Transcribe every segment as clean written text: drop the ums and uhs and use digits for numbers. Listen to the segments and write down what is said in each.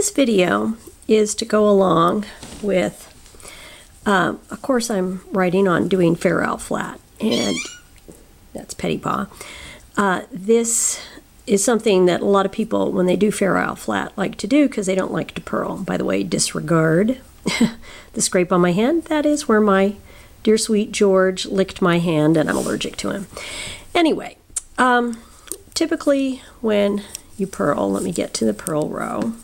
this video is to go along with, of course I'm writing on doing ferrule flat, and that's petit pas. This is something that a lot of people, when they do ferrule flat, like to do because they don't like to purl. By the way, disregard the scrape on my hand. That is where my dear sweet George licked my hand, and I'm allergic to him. Anyway, typically when you purl, let me get to the purl row,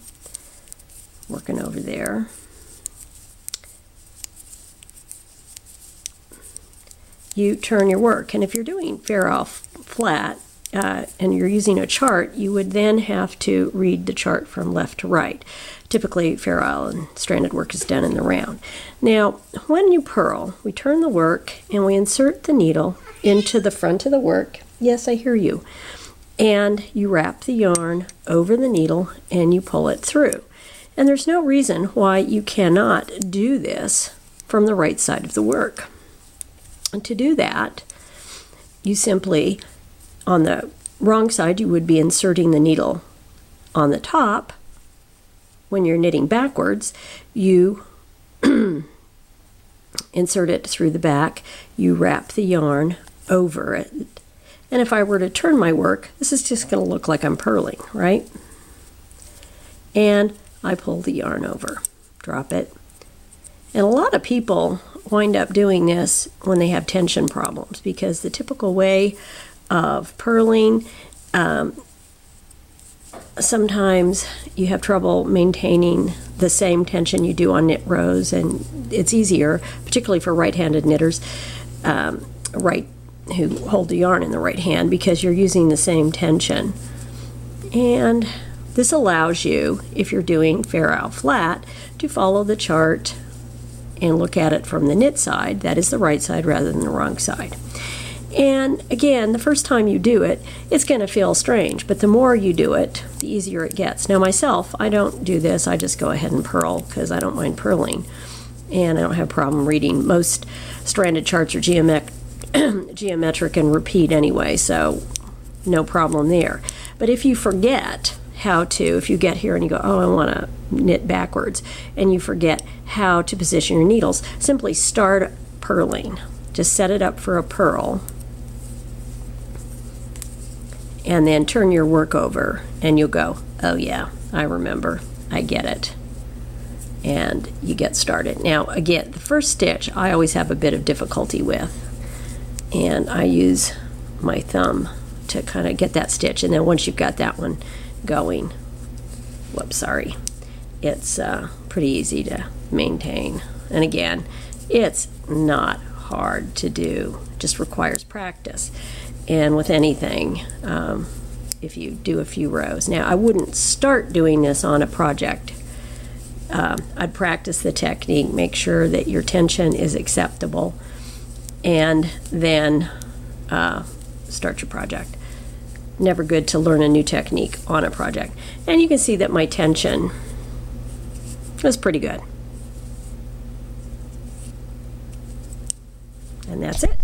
working over there. You turn your work, and if you're doing ferrule flat and you're using a chart, you would then have to read the chart from left to right. Typically, ferrule and stranded work is done in the round. Now, when you purl, we turn the work and we insert the needle into the front of the work. Yes, I hear you. And you wrap the yarn over the needle and you pull it through. And there's no reason why you cannot do this from the right side of the work. And to do that, you simply, on the wrong side, you would be inserting the needle on the top. When you're knitting backwards, you insert it through the back, you wrap the yarn over it. And if I were to turn my work, this is just going to look like I'm purling, right? And I pull the yarn over, drop it. And a lot of people wind up doing this when they have tension problems, because the typical way of purling, sometimes you have trouble maintaining the same tension you do on knit rows, and it's easier, particularly for right-handed knitters, who hold the yarn in the right hand, because you're using the same tension. And this allows you, if you're doing ferrule flat, to follow the chart and look at it from the knit side, that is the right side, rather than the wrong side. And again, the first time you do it, it's going to feel strange, but the more you do it, the easier it gets. Now myself, I don't do this, I just go ahead and purl because I don't mind purling, and I don't have a problem reading. Most stranded charts are geometric and repeat anyway, so no problem there. But if you forget how to, if you get here and you go, oh, I want to knit backwards, and you forget how to position your needles, simply start purling. Just set it up for a purl, and then turn your work over, and you'll go, oh yeah, I remember, I get it. And you get started. Now again, the first stitch I always have a bit of difficulty with, and I use my thumb to kind of get that stitch, and then once you've got that one going, whoops, sorry, it's pretty easy to maintain. And again, it's not hard to do, it just requires practice. And with anything, if you do a few rows. Now I wouldn't start doing this on a project. I'd practice the technique, make sure that your tension is acceptable, and then start your project. Never good to learn a new technique on a project. And you can see that my tension was pretty good. And that's it.